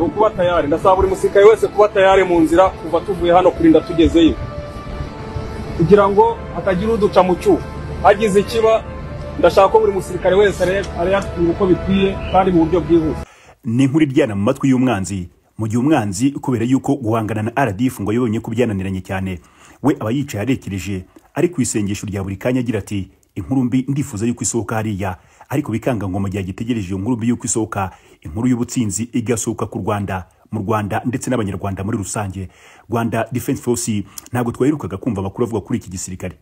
kuba tayari ndasaba buri musirikare wese kuba tayari mu nzira kuva tuvuye hano kurinda tugezeyo kugira ngo hatagira uduca mu cyuho hagize ikiba ndashaka ko buri musirikare wese arayatwira uko bikwiye kandi mu buryo bwihuse. Ni inkuru iryana mu matwi y'umwanzi mu gihe umwanzi kubera yuko guhangana na RDF ngo yibonye ko byananiranye cyane we aba yicaye arekereje ari ku isengesho rya buri kanya agira ati inkuru mbi ndifuza yuko isohoka hariya ariko bikanga ngo mu gihe agitegereje iyo nkuru mbi yuko isohoka inkuru y'ubutsinzi igasohoka ku Rwanda mu Rwanda ndetse n'abanyarwanda muri rusange. Rwanda Defense Force ntabwo twaherukaga kumva amakuru avuga kuri iki gisirikare.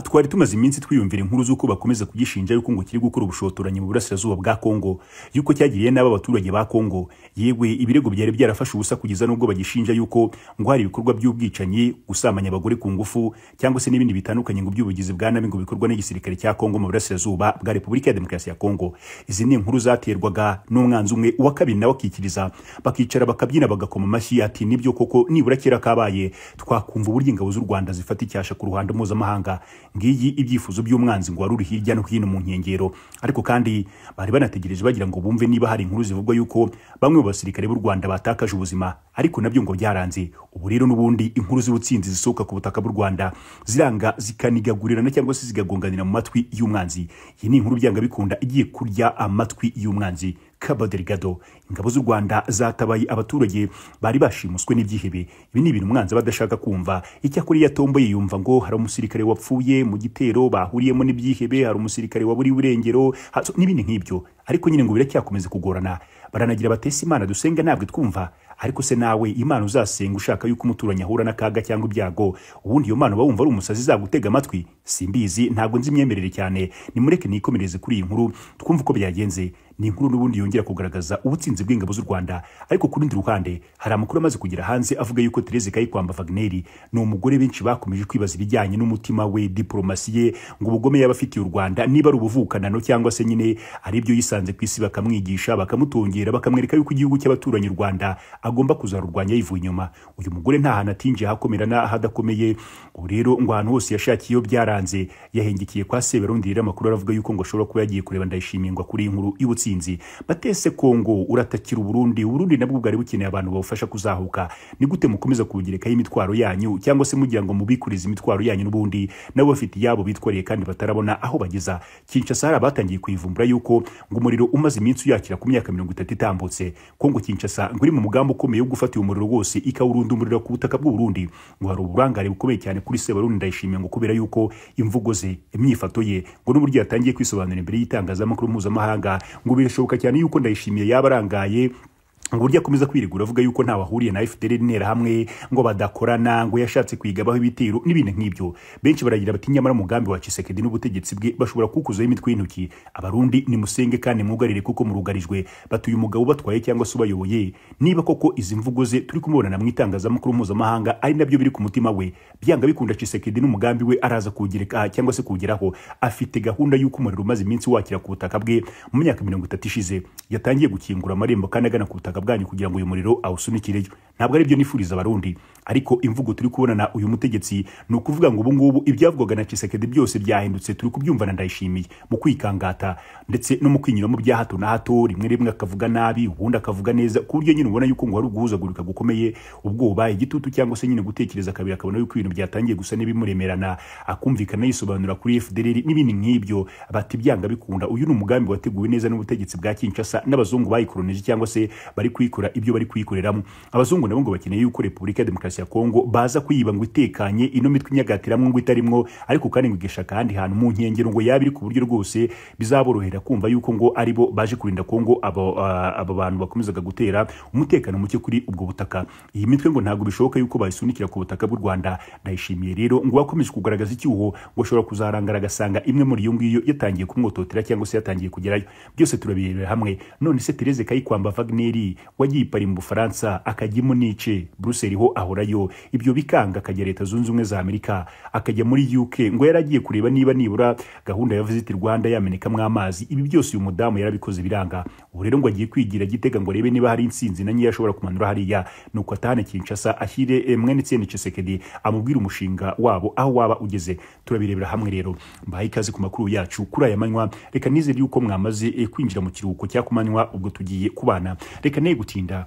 Twari tumaze iminsi twiyumvira inkuru z'uko bakomeza kugishinja yuko ngo kiri gukora ubushotoranyi mu burasirazuba bwa Kongo, yuko cyagiriye n'aba abaturage ba Kongo, yewe ibirego byari byarafashe ubusa kugeza nubwo bagishinja yuko ngo hari ibikorwa by'ubwicanyi, gusamanya abagore ku ngufu cyangwa se n'ibindi bitandukanye ngo by'ubugizi bwa nabi ngo bikorwa n'igisirikare cya Kongo mu burasirazuba bwa Repubulika ya Demokarasi ya Kongo. Izi ni inkuru zaterwaga n'umwanzi umwe wa kabiri nawe akikiriza bakicara bakabyina bagakoma amashyi ati nibyo koko nibura kera kabaye twakumva uburyo ingabo z'u Rwanda zifata icyasha ku ruhando mpuzamahanga. Ngiyi ibyifuzo by'umwanzi ngo waruri hirya no hino mu nkengero, ariko kandi bari banategereje bagira ngo bumve niba hari inkuru zivugwa yuko bamwe mu basirikare b'u Rwanda batakaje ubuzima, ariko nabyo ngo byaranze. Ubu rero n'ubundi inkuru z'ubutsinzi zisohoka ku butaka bw'u Rwanda ziranga zikanigagurirana cyangwa se zigagonganira mu matwi y'umwanzi. Iyi ni inkuru byanga bikunda igiye kurya amatwi y'umwanzi. Cabo Delgado, ingabo z'u Rwanda zatabaye abaturage bari bashimuswe n'ibyihebe. Ibi ni ibintu umwanzi badashaka kumva. Icyakuri yatomboye yumva ngo hari umusirikare wapfuye mu gitero bahuriyemo n'ibyihebe, hari umusirikare waburi burengero n'ibindi nk'ibyo, ariko nyine ngo biracyakomeza kugorana. Baranagira batese Imana dusenga ntabwo twumva, ariko se nawe Imana uzasenga ushaka yuko umuturanyi ahura n'akaga cyangwa ibyago, ubundi iyo Mana bawumva ari umusazi zagutega amatwi? Simbizi, ntabwo nzi imyemerere cyane. Nimureke nikomereze kuri iyi nkuru twumva uko byagenze. Ni inkuru n'ubundi yongera kugaragaza ubutsinzi bw'ingabo z'u Rwanda, ariko ku rundi ruhande hari amakuru amaze kugera hanze avuga yuko Therese Kayikwamba Wagner ni umugore benshi bakomeje kwibaza ibijyanye n'umutima we, diplomasi ye, ngo ubugome yabafitiye u Rwanda niba ari ubuvukanano cyangwa se nyine ari ibyo yisanze ku isi bakamwigisha bakamutongera bakamwereka yuko igihugu cy'abaturanyi u Rwanda agomba kuzarurwanya yivuye inyuma. Uyu mugore nta hantu atinje hakomera na hadakomeye, ubu rero ngo ahantu hose yashakiye byaranze. Yahengikiye kwa Sebarundi rero amakuru aravuga yuko ngo ashobora kuba yagiye kureba Ndayishimingwa kuri inkuru y'ubutsinzi. Batese Kongo uratakira Burundi nabwo bwari bukeneye abantu bawufasha kuzahuka. Ni gute mukomeza kugerekaho imitwaro yanyu cyangwa se mugira ngo mubikurize imitwaro yanyu n'ubundi nabo bafite yabo bitwariye kandi batarabona aho bageza? Kinshasa hari abatangiye kuyivumbura yuko ngo umuriro umaze iminsi yakira ku myaka 30 itambutse. Kongo Kinshasa ngo iri mu mugambo ukomeye wo gufata umuriro wose ikawurunda umuriro ku butaka bw'u Burundi. Ngo hari uburangare bukomeye cyane kuri Sebarundi Ndayishimiye ngo kubera yuko imvugo ze, imyifato ye ngo n'uburyo yatangiye kwisobanura imbere y'itangazamakuru mpuzamahanga ngo birashoboka cyane yuko Ndayishimiye yaba arangaye ngo burya akomeza kwirigura avuga yuko nta wahuriye na FDL n'intera hamwe ngo badakorana, ngo yashatse kwigabaho ibitero n'ibindi nk'ibyo. Benshi baragira bati nyamara umugambi wa Tshisekedi n'ubutegetsi bwe bashobora kukuzaho imitwe y'intoki. Abarundi ni musenge kandi mugarire kuko murugarijwe, batuye umugabo batwaye cyangwa se ubayoboye. Niba koko izi mvugo ze turi kumubona mu itangazamakuru mpuzamahanga ari nabyo biri ku mutima we, byanga bikunda Tshisekedi n'umugambi we araza kugereka cyangwa se kugeraho. Afite gahunda y'uko umuriro umaze iminsi wakira ku butaka bwe mu myaka 30 ishize yatangiye gukingura amarembo kandi agana ku butaka bwanyu kugira ngo uyu muriro awusunikireyo. Ntabwo ari byo nifuriza abarundi, ariko imvugo turi kubonana uyu mutegetsi ni ukuvuga ngo ubu ngubu ibyavugwaga na Tshisekedi byose byahindutse. Turi kubyumva na Ndayishimiye mu kwikangata ndetse no mu kwinyura mu bya hato na hato, rimwe akavuga nabi ubundi akavuga neza, ku buryo nyine ubona yuko ngo ari uguhuzagurika gukomeye, ubwoba, igitutu cyangwa se nyine gutekereza kabiri akabona yuko ibintu byatangiye gusa n'ibimuremerana, akumvikana yisobanura kuri FDL n'ibindi nk'ibyo. Bati byanga bikunda uyu ni umugambi wateguwe neza n'ubutegetsi bwa Kinshasa n'abazungu bayikoroneje cyangwa se bari kwikora ibyo bari kwikoreramo. Abazungu nabo ngo bakeneye yuko Repubulika ya Demokarasi ya Kongo baza kuyiba ngo itekanye, ino mitwe inyagatiramo ngo itarimwo, ariko kandi ngo igishaka kandi hantu mu nkengero ngo yabiri ku buryo rwose bizaborohera kumva yuko ngo aribo baje kurinda Kongo abo bantu bakomezaga gutera umutekano muke kuri ubwo butaka. Iyi mitwe ngo ntabwo bishoboka yuko bayisunikira ku butaka bw'u Rwanda. Ndayishimiye rero ngo wakomeje kugaragaza icyuho ngo ashobora kuzarangara agasanga imwe muri iyo ngiyo yatangiye kumwototera cyangwa se yatangiye kugerayo. Byose turabirebera hamwe. None se Therese Kayikwamba Wagner wagiye ipari mu Bufaransa akajya mu nice Brussels ho ahorayo, ibyo bikanga akajya Leta Zunze Ubumwe za Amerika, akajya muri UK ngo yaragiye kureba niba nibura gahunda ya Visit Rwanda yamenekamo amazi. Ibi byose uyu mudamu yarabikoze biranga. Ubu rero ngo agiye kwigira Gitega ngo arebe niba hari insinzi na nyiya ashobora kumanura hariya, nuko atahane Kinshasa ashyire mwene Tshisekedi amubwira umushinga wabo aho waba ugeze. Turabirebera hamwe rero. Mbaye ikaze ku makuru yacu kuri aya manywa. Reka nizere yuko mwamaze kwinjira mu kiruhuko cya kumanywa ubwo tugiye kubana. Reka ne gutinda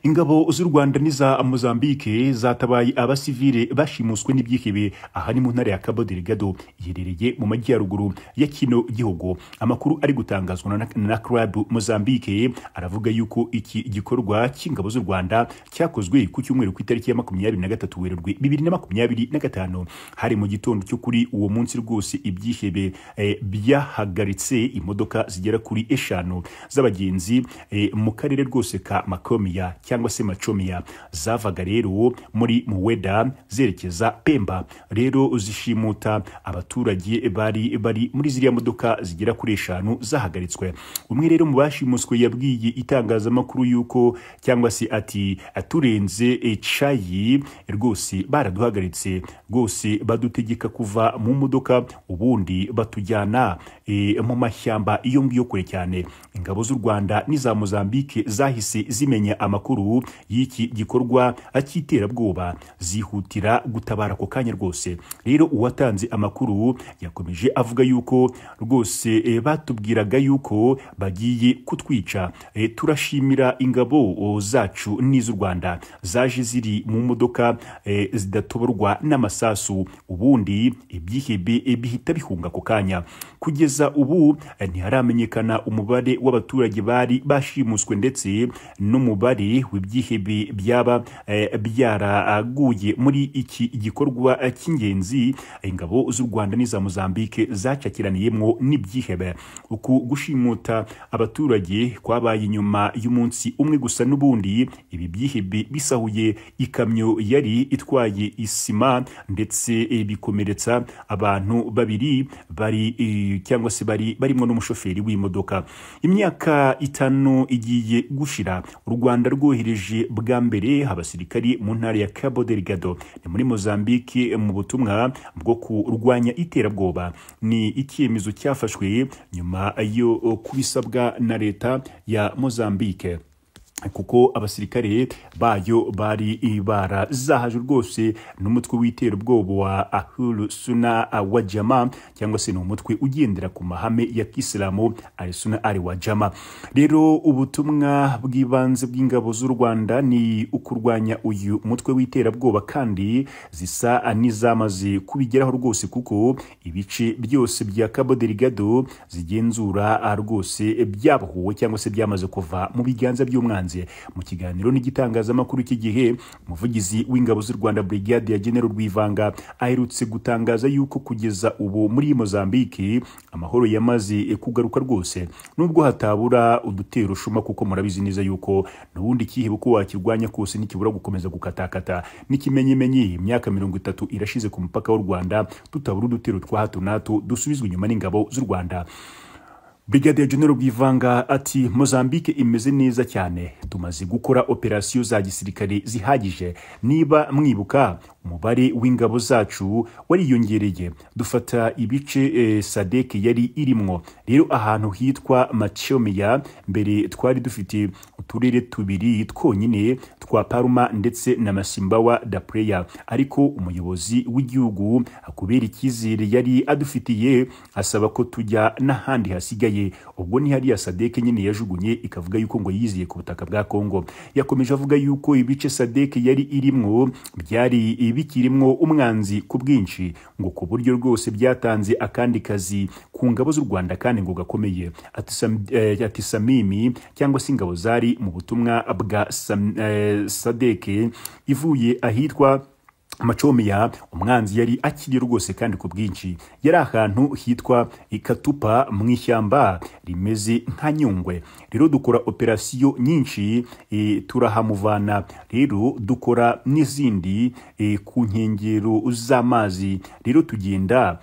ingabo z'u Rwanda n'iza Mozambique zatabaye abasivile bashimuswe n'ibyihebe aha ni mu ntara ya Cabo Delgado iherereye mu majyaruguru ya kino gihugu. Amakuru ari gutangazwa na Club Mozambique aravuga yuko iki gikorwa cy'ingabo z'u Rwanda cyakozwe ku cyumweru ku itariki ya 23 Werurwe 2025 hari mu gitondo cyo kuri uwo munsi rwose ibyihebe byahagaritse imodoka zigera kuri 5 z'abagenzi mu karere rwose ka Makomia cyangwa se Machomia zavaga rero muri Muweda zerekeza Pemba. Rero zishimuta abaturage bari muri ziriya modoka zigera kuri 5 zahagaritswe. Umwe rero mu bashimuswe yabwiye itangazamakuru yuko cyangwa se ati aturenze cayi rwose baraduhagaritse rwose badutegeka kuva mu modoka ubundi batujyana mu mashyamba iyo ngiyo kure cyane. Ingabo z'u Rwanda n'iza Mozambique zahise zimenya amakuru y'iki gikorwa cy'iterabwoba zihutira gutabara ako kanya rwose. Rero uwatanze amakuru yakomeje avuga yuko rwose batubwiraga yuko bagiye kutwica. Turashimira ingabo zacu n'iz'u Rwanda zaje ziri mu modoka zidatoborwa n'amasasu ubundi ibyihebe bihita bihunga ako kanya. Kugeza ubu ntiharamenyekana umubare w'abaturage bari bashimuswe ndetse n'umubare w'ibyihebe byaba byaraguye muri iki gikorwa cy'ingenzi ingabo z'u Rwanda n'iza Mozambique zacakiraniyemo n'ibyihebe. Uku gushimuta abaturage kwabaye nyuma y'umunsi umwe gusa n'ubundi ibi byihebe bisahuye ikamyo yari itwaye isima ndetse bikomeretsa abantu babiri cyangwa se barimo n'umushoferi w'imodoka. Imyaka 5 igiye gushira u Rwanda rwohereje bwa mbere abasirikari mu ntara ya Cabo Delgado ni muri Mozambique mu butumwa bwo kurwanya iterabwoba. Ni icyemezo cyafashwe nyuma yo kubisabwa na leta ya Mozambique kuko abasirikare bayo bari barazahaje rwose n'umutwe w'iterabwoba wa Ahlu Sunna wa Jama cyangwa se n'umutwe ugendera ku mahame ya Kisilamu Ahlu Sunna wa Jama. Rero ubutumwa bw'ibanze bw'ingabo z'u Rwanda ni ukurwanya uyu mutwe w'iterabwoba kandi zisa n'izamaze kubigeraho rwose kuko ibice byose bya Cabo Delgado zigenzura rwose byabahuwe cyangwa se byamaze kuva mu biganza by'umwanzi. Mu kiganiro n'igitangazamakuru cy'igihe umuvugizi w'ingabo z'u Rwanda Brigadier General Rwivanga aherutse gutangaza yuko kugeza ubu muri Mozambique amahoro yamaze kugaruka rwose nubwo hatabura udutero shuma kuko murabizi neza yuko n'ubundi kihe uko wakirwanya kose nikibura gukomeza gukatakata n'ikimenyemenye. Imyaka 30 irashize ku mupaka w'u Rwanda tutabura udutero twa hato nato dusubizwe inyuma n'ingabo z'u Rwanda. Brigadier General Bivanga ati Mozambique imeze neza cyane, tumaze gukora operasiyo za gisirikare zihagije. Niba mwibuka umubare w'ingabo zacu wariyongereye dufata ibice SADC yari irimwo. Rero ahantu hitwa Machomia mbere twari dufite uturere tubiri twonyine twa Paruma ndetse na Masimbawa da Praia, ariko umuyobozi w'igihugu akubera ikizere yari adufitiye asaba ko tujya n'ahandi hasigaye. Ubwo ni hariya SADC nyine yajugunye ikavuga yuko ngo yiziye ku butaka bwa Kongo. Yakomeje avuga yuko ibice SADC yari irimwo byari bikirimwo umwanzi ku bwinshi ngo ku buryo rwose byatanze akandi kazi ku ngabo z'u Rwanda kandi ngo gakomeye. Ati Samimi cyangwa se ingabo zari mu butumwa bwa SADC ivuye ahitwa Machomia, umwanzi yari akiri rwose kandi ku bwinshi. Yari ahantu hitwa Ikatupa mu ishyamba rimeze nka Nyungwe. Rero dukora operasiyo nyinshi turahamuvana. Rero dukora n'izindi ku nkengero z'amazi. Rero tugenda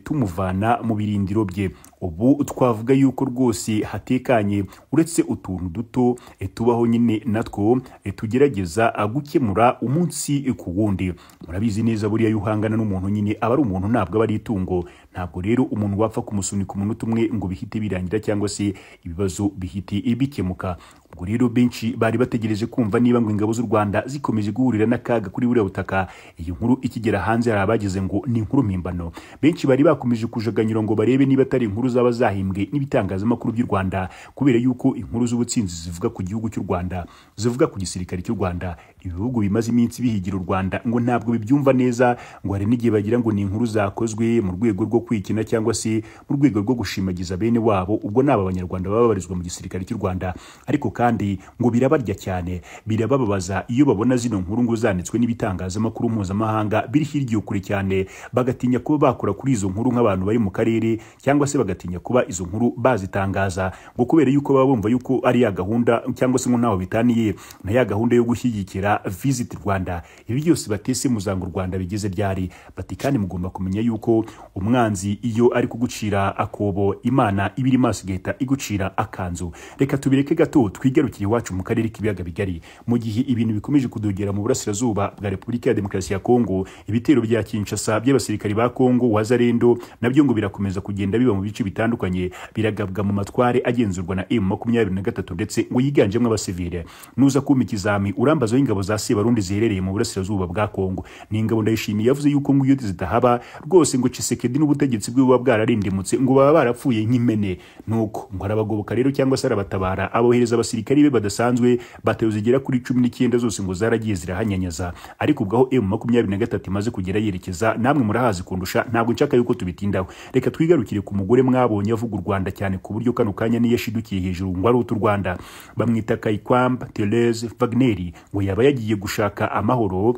tumuvana mu birindiro bye. Ubu twavuga yuko rwose hatekanye uretse utuntu duto tubaho nyine natwo tugerageza gukemura umunsi ku wundi. Murabizi neza buriya yuhangana n'umuntu nyine aba ari umuntu ntabwo aba ari itungo. Ntabwo rero umuntu wapfa kumusunika umuntu umwe ngo bihite birangira cyangwa se ibibazo bihite bikemuka. ubwo rero benshi bari bategereje kumva niba ngo ingabo z'u Rwanda zikomeje guhurira n'akaga kuri buriya butaka. Iyi nkuru ikigera hanze hari abagize ngo ni inkuru mpimbano. Benshi bari bakomeje kujaganyura ngo barebe niba atari inkuru zaba zahimbwe n'ibitangazamakuru by'u Rwanda, kubera yuko inkuru z'ubutsinzi zivuga ku gihugu cy'u Rwanda, zivuga ku gisirikare cy'u Rwanda, ibihugu bimaze iminsi bihigira u Rwanda ngo ntabwo bibyumva neza, ngo hari n'igihe bagira ngo ni inkuru zakozwe mu rwego rwo kwikina cyangwa se mu rwego rwo gushimagiza bene wabo, ubwo naba abanyarwanda baba babarizwa mu gisirikare cy'u Rwanda. Ariko kandi ngo birabarya cyane, birabababaza iyo babona zino nkuru ngo zanditswe n'ibitangazamakuru mpuzamahanga biri hirya kure cyane, bagatinya kuba bakora kuri izo nkuru nk'abantu bari mu karere, cyangwa se bagatinya kuba izo nkuru bazitangaza, ngo kubera yuko baba bumva yuko ari ya gahunda cyangwa se ngo ntaho bitaniye na ya gahunda yo gushyigikira Visit Rwanda. Ibi byose batese muzanga u Rwanda bigeze byari bati, kandi mugomba kumenya yuko umwanzi iyo ari kugucira akobo, Imana ibiri maso igahita igucira akanzu. Reka tubireke gato twigarukire iwacu mu karere k'ibiyaga bigari. Mu gihe ibintu bikomeje kudogera mu burasirazuba bwa Repubulika ya Demokarasi ya Kongo, ibitero bya Kinshasa by'abasirikari ba Kongo wazarendo nabyo ngo birakomeza kugenda biba mu bice bitandukanye, biragabwa mu matware agenzurwa na M23 ndetse ngo yiganjemo abasivile. Nuza kuma ikizami urambazo y'ingabo za Sebarundi ziherereye mu burasirazuba bwa Kongo. Ni ingabo Ndayishimiye yavuze yuko ngo iyo zitahaba rwose ngo Tshisekedi n'ubutegetsi bwe buba bwararindimutse, ngo baba barapfuye nk'imene. Nuko ngo arabagoboka rero cyangwa se arabatabara, abohereza abasirikari be badasanzwe batayo zigera kuri 19 zose ngo zaragiye zirahanyanyaza. Ariko ubwo M23 imaze kugera yerekeza, namwe murahazi kundusha, ntabwo nshaka yuko tubitindaho. Reka twigarukire ku mugore mwabonye avuga u Rwanda cyane ku buryo kano kanya niyo yashidukiye hejuru ngo ari utu Rwanda. Bamwita Kayikwamba Therese Wagner, ngo yaba yagiye gushaka amahoro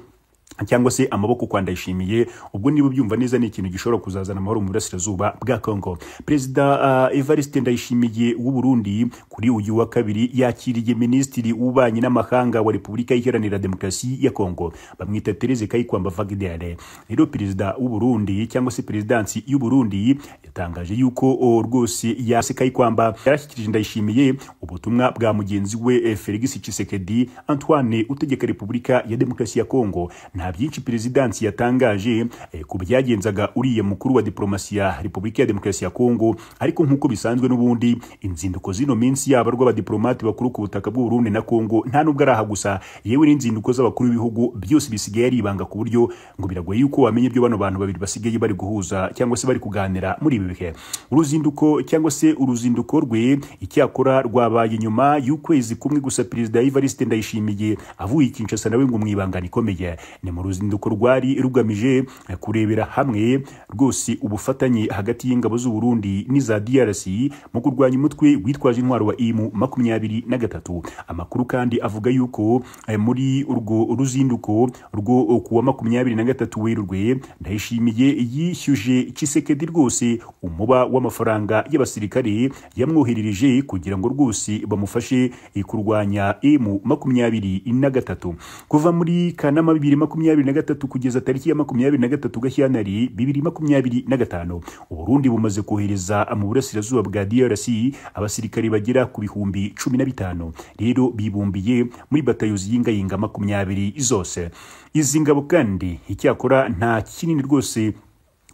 cyangwa se amaboko kwa Ndayishimiye. Ubwo niba byumva neza ni ikintu gishobora kuzazana amahoro mu burasirazuba bwa Kongo. Perezida Evariste Ndayishimiye w'u Burundi kuri uyu wa kabiri yakiriye Minisitiri w'Ububanyi n'Amahanga wa Repubulika Iharanira Demokarasi ya Kongo, bamwita Therese Kayikwamba Wagner. Rero perezida w'u Burundi cyangwa se perezidansi y'u Burundi yatangaje yuko rwose yase Kayikwamba yarashyikirije Ndayishimiye ubutumwa bwa mugenzi we Felix Tshisekedi Antoine utegeka Repubulika ya Demokarasi ya Kongo. Nta byinshi perezidansi yatangaje ku byagenzaga uriye mukuru wa diplomasi ya Repubulika ya Demokarasi ya Kongo, ariko nkuko bisanzwe n'ubundi inzinduko zino minsi yaba rw'abadiplomati bakuru ku butaka bw'u Burundi na Kongo nta nubwo araha gusa, yewe n'inzinduko z'abakuru b'ibihugu byose bisigaye ari ibanga, ku buryo ngo biragoye yuko wamenye ibyo bano bantu babiri basigaye bari guhuza cyangwa se bari kuganira muri ibi bihe. Uruzinduko cyangwa se uruzinduko rwe icyakora rwabaye nyuma y'ukwezi kumwe gusa perezida Evariste Ndayishimiye avuye Kinshasa nawe ngo mwibangana ikomeye. Ni mu ruzinduko rwari rugamije kurebera hamwe rwose ubufatanye hagati y'ingabo z'u Burundi n'iza DRC mu kurwanya umutwe witwaje intwaro wa M23. Amakuru kandi avuga yuko muri urwo ruzinduko rwo kuwa 23 Werurwe Ndayishimiye yishyuje Tshisekedi rwose umuba w'amafaranga y'abasirikare yamwoherereje kugira ngo rwose bamufashe kurwanya M23. Kuva muri Kanama 2023 kugeza tariki ya 23 Gashyantare 2025 Uburundi bumaze kohereza mu burasirazuba bwa DRC abasirikari bagera ku bihumbi 15. Rero bibumbiye muri batayo ziyingayinga 20 zose. Izi ngabo kandi icyakora nta kinini rwose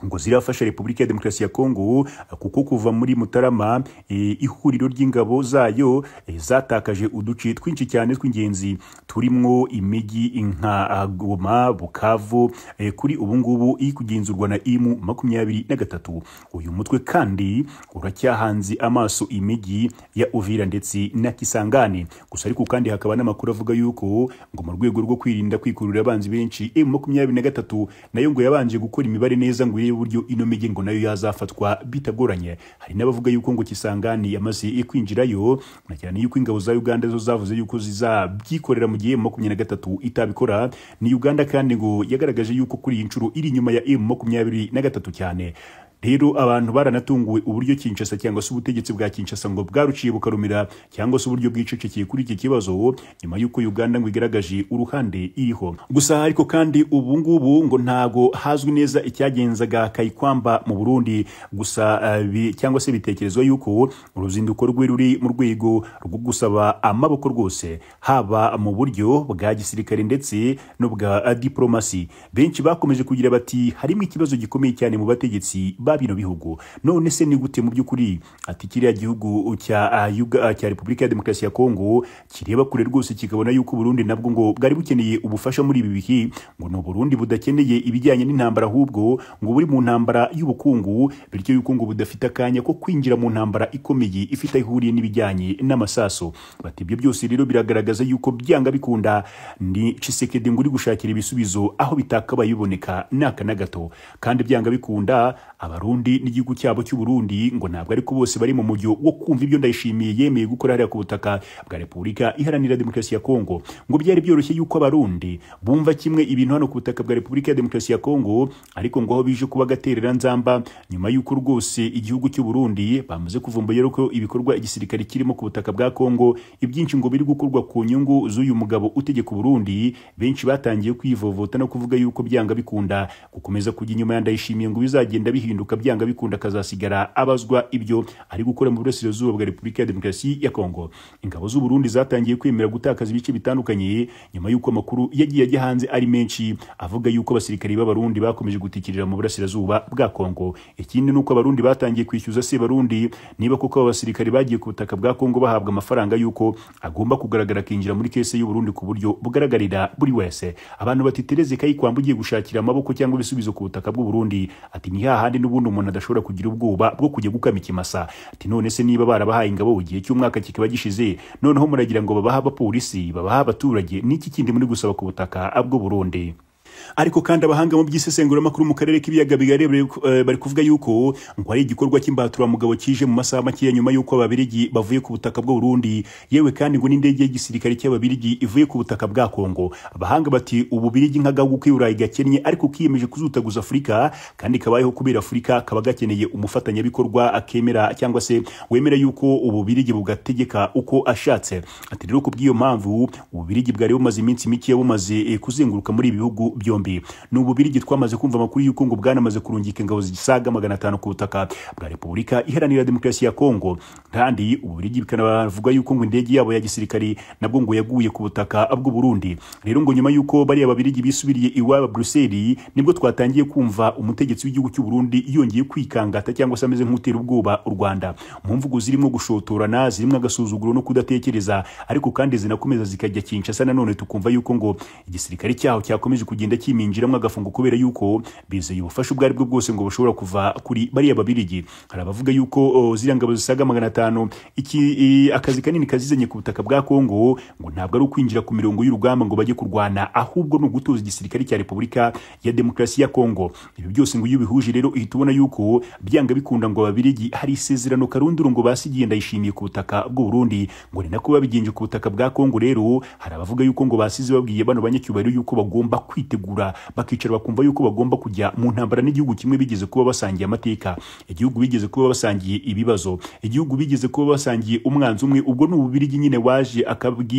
ngo zirafasha Repubulika ya Demokarasi ya Kongo, kuko kuva muri Mutarama ihuriro ry'ingabo zayo zatakaje uduce twinshi cyane tw'ingenzi turimwo imijyi nka Goma, Bukavu, kuri ubu ngubu iri kugenzurwa na M23. Uyu mutwe kandi uracyahanze amaso imijyi ya Uvira ndetse na Kisangani. Gusa ariko kandi hakaba n'amakuru avuga yuko ngo mu rwego rwo kwirinda kwikururira abanzi benshi M23 nayo ngo yabanje gukora imibare neza ngo uburyo ino mijyi ngo nayo yazafatwa bitagoranye. Hari n'abavuga yuko ngo Kisangani yamaze kwinjirayo, na cyane yuko ingabo za Uganda zo zavuze yuko zizabyikorera mu gihe M23 itabikora. Ni Uganda kandi ngo yagaragaje yuko kuri iyi nshuro iri nyuma ya M23 cyane. Rero abantu baranatunguwe uburyo Kinshasa cyangwa se ubutegetsi bwa Kinshasa ngo bwaruciye bukarumira cyangwa se uburyo bwicecekeye kuri iki kibazo nyuma yuko Uganda ngo igaragaje uruhande iriho. Gusa ariko kandi ubu ngubu ngo ntago hazwi neza icyagenzaga Kayikwamba mu Burundi. Gusa cyangwa se bitekerezwa yuko uruzinduko rwe ruri mu rwego rwo gusaba amaboko rwose, haba mu buryo bwa gisirikare ndetse no bwa diplomasi. Benshi bakomeje kugira bati harimo ikibazo gikomeye cyane mu bategetsi ba bino bihugu. None se ni gute mu by'ukuri ati kiriya gihugu cya Repubulika ya Demokarasi ya Kongo kireba kure rwose kikabona yuko Burundi nabwo ngo bwari bukeneye ubufasha muri ibi bihe, ngo no Burundi budakeneye ibijyanye n'intambara, ahubwo ngo buri mu ntambara y'ubukungu, bityo yuko ngo budafite akanya ko kwinjira mu ntambara ikomeye ifite ihuriye n'ibijyanye n'amasaso. Bati ibyo byose rero biragaragaza yuko byanga bikunda ni Tshisekedi ngo uri gushakira ibisubizo aho bitakabaye biboneka naka na gato, kandi byanga bikunda Abarundi n'igihugu cyabo cy'u Burundi ngo ntabwo ariko bose bari mu mujyo wo kumva ibyo Ndayishimiye yemeye gukora hariya ku butaka bwa Repubulika Iharanira Demokarasi ya Kongo. Ngo byari byoroshye yuko Abarundi bumva kimwe ibintu hano ku butaka bwa Repubulika ya Demokarasi ya Kongo, ariko ngo aho bije kuba gaterera nzamba nyuma yuko rwose igihugu cy'u Burundi bamaze kuvumbuye ko ibikorwa igisirikare kirimo ku butaka bwa Kongo ibyinshi ngo biri gukorwa ku nyungu z'uyu mugabo utegeka Burundi, benshi batangiye kwivovota no kuvuga yuko byanga bikunda gukomeza kujya inyuma ya Ndayishimiye ngo bizagenda bihinduka, byanga bikunda kazasigara abazwa ibyo ari gukora mu burasirazuba bwa Repubulika ya Demokarasi ya Kongo. Ingabo z'u Burundi zatangiye kwemera gutakaza ibice bitandukanye nyuma yuko amakuru yagiye ajya hanze ari menshi avuga yuko abasirikari b'Abarundi bakomeje gutikirira mu burasirazuba bwa Kongo. Ikindi nuko Abarundi batangiye kwishyuza se Barundi niba koko abasirikari bagiye ku butaka bwa Kongo bahabwa amafaranga yuko agomba kugaragara kinjira muri kese y'u Burundi ku buryo bugaragarira buri wese. Abantu batitereze Kayikwamba ugiye gushakira amaboko cyangwa ibisubizo ku butaka bw'u Burundi, ati ni hahandi n'ubundi umuntu adashobora kugira ubwoba bwo kujya gukama ikimasa. Ati none se niba barabahaye ingabo ugiye cy'umwaka kikaba gishize, noneho muragira ngo babaha abapolisi, babaha abaturage, n'iki kindi muri gusaba ku butaka bw'u Burundi? Ariko kandi abahanga mu by'isesenguramakuru mu karere k'ibiyaga bigari bari kuvuga yuko ngo ari igikorwa cy'imbaturamugabo kije mu masaha make nyuma yuko Ababirigi bavuye ku butaka bw'u Burundi, yewe kandi ngo n'indege y'igisirikare cy'Ababirigi ivuye ku butaka bwa Kongo. Abahanga bati Ububirigi nk'agahugu k'Iburayi gakennye ariko kiyemeje kuzutaguza Afurika, kandi kabayeho kubera Afurika kaba gakeneye umufatanyabikorwa akemera cyangwa se wemera yuko Ububirigi bugategeka uko ashatse. Ati rero ku bw'iyo mpamvu Ububirigi bwari bumaze iminsi mike bumaze kuzenguruka muri ibihugu byombi. N'Ububirigi twamaze kumva amakuru yuko ngo bwanamaze kurungika ingabo zisaga 500 ku butaka bwa Repubulika Iharanira Demokarasi ya Kongo, kandi Ububirigi bikanavuga yuko ngo indege yabo ya gisirikari nabwo ngo yaguye ku butaka bw'u Burundi. Rero ngo nyuma yuko bari Ababirigi bisubiriye iwabo Bruxelles, nibwo twatangiye kumva umutegetsi w'igihugu cy'u Burundi yongeye kwikangata cyangwa se ameze nk'utera ubwoba u Rwanda mu mvugo zirimo gushotorana, zirimo agasuzuguro no kudatekereza, ariko kandi zinakomeza zikajya Kinshasa. Nanone tukumva yuko ngo igisirikare cyaho cyakomeje kugenda kiminjiramo agafungo kubera yuko bizeye ubufasha ubwo aribwo bwose ngo bushobora kuva kuri bari Ababirigi. Hari abavuga yuko ziriya ngabo zisaga 500 akazi kanini kazizanye ku butaka bwa Kongo ngo ntabwo ari ukwinjira ku mirongo y'urugamba ngo bajye kurwana, ahubwo no gutoza igisirikare cya Repubulika ya Demokarasi ya Kongo. Ibi byose ngo iyo bihuje rero ihita ubona yuko byanga bikunda ngo Ababirigi hari isezerano karunduru ngo basigiye Ndayishimiye ku butaka bw'u Burundi, ngo ni nako babigenje ku butaka bwa Kongo. Rero hari abavuga yuko ngo basize babwiye bano banyacyubahiro yuko bagomba kwitegura bakicara bakumva yuko bagomba kujya mu ntambara n'igihugu kimwe bigeze kuba basangiye amateka, igihugu bigeze kuba basangiye ibibazo, igihugu bigeze kuba basangiye umwanzi umwe. Ubwo n'Ububirigi nyine waje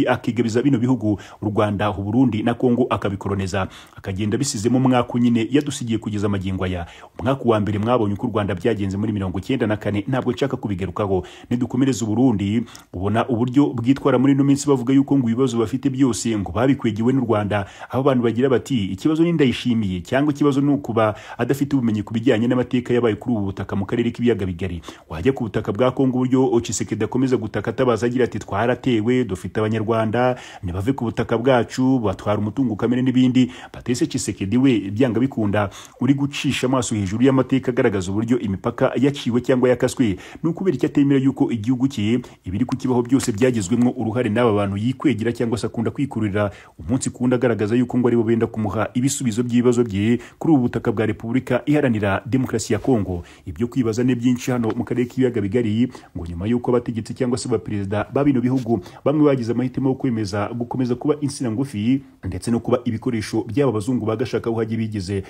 akigabiza bino bihugu u Rwanda, u Burundi na Kongo, akabikoloneza akagenda bisizemo umwaka nyine yadusigiye kugeza amagingo aya. Umwaka wa mbere mwabonye uko u Rwanda byagenze muri 1994, ntabwo nshaka kubigerukaho. Nidukomereza Burundi ubona uburyo bwitwara muri no minsi bavuga yuko ngo ibibazo bafite byose ngo babikwegiwe n'u Rwanda, aho abantu bagira bati ikibazo ni Ndayishimiye cyangwa ikibazo ni ukuba adafite ubumenyi ku bijyanye n'amateka yabaye kuri ubu butaka mu karere k'ibiyaga bigari. Wajya ku butaka bwa Kongo uburyo Tshisekedi akomeza gutaka atabaza agira ati twaratewe, dufite Abanyarwanda, ntibave ku butaka bwacu, batwara umutungo kamere n'ibindi. Batese Tshisekedi we byanga bikunda uri gucisha amaso hejuru y'amateka agaragaza uburyo imipaka yaciwe cyangwa yakaswe, n'ukubera icyo atemera yuko igihugu cye ibiri kukibaho byose byagizwemo uruhare n'aba bantu yikwegera cyangwa se akunda kwikurira umunsi kunda agaragaza yuko ngo ari bo benda kumuha ibisubizo by'ibibazo bye kuri ubu butaka bwa Repubulika Iharanira Demokarasi ya Kongo. Ibyo kwibaza ne byinshi hano mu karere k'ibiyaga bigari, ngo nyuma yuko abategetsi cyangwa se abaperezida ba bino bihugu bamwe bagize amahitamo yo gukomeza kuba insina ngufi ndetse no kuba ibikoresho by'aba bazungu bagashaka uhajye bigeze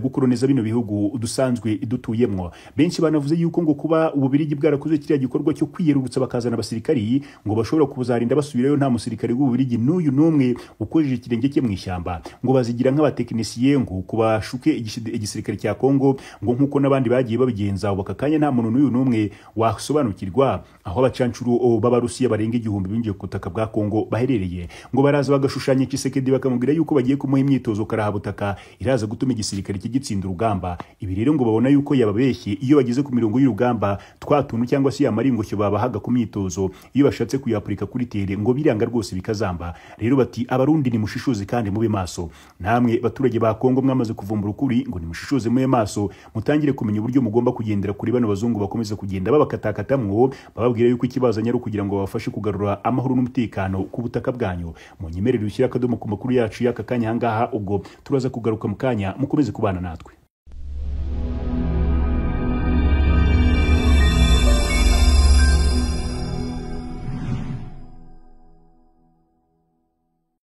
gukoloniza bino bihugu dusanzwe dutuyemo. Benshi banavuze yuko ngo kuba Ububirigi bwarakoze kiriya gikorwa cyo kwiyerurutsa bakazana abasirikari ngo bashobora kuzarinda basubirayo nta musirikare w'Ububirigi n'uyu n'umwe ukojeje ikirenge cye mu ishyamba, ngo bazigira nk'abatekinisiye ngo kubashuke igisirikare cya Kongo ngo nkuko nabandi bagiye babigenza ubu kakanya nta muntu n'uyu numwe wasobanukirwa aho abacancuru b'Abarusiya barenga 1000 binjiye ku butaka bwa Kongo baherereye ngo baraza bagashushanya Tshisekedi bakamubwira yuko bagiye kumuha imyitozo karahabutaka iraza gutuma igisirikare kigitsinda urugamba. Ibi rero ngo babona yuko yababeshye iyo bageze ku mirongo y'urugamba twatuntu cyangwa se amaringosho babahaga ku myitozo iyo bashatse kuyapurika kuri tere ngo biranga rwose bikazamba. Rero bati abarundi ni mushishoze kandi mube maso, namwe baturage ba Kongo mwamaze kuvumbura ukuri ngo ni mushishoze mube maso, mutangire kumenya uburyo mugomba kugendera kuri bano bazungu bakomeza kugenda babakatakatamu bababwira yuko ikibazanya ari kugira ngo babafashe kugarura amahoro n'umutekano ku butaka bwanyu. Munyemerere ushyira akadomo ku makuru yacu y'aka kanya hangaha, ubwo turaza kugaruka mu kanya mukomeze kubana natwe.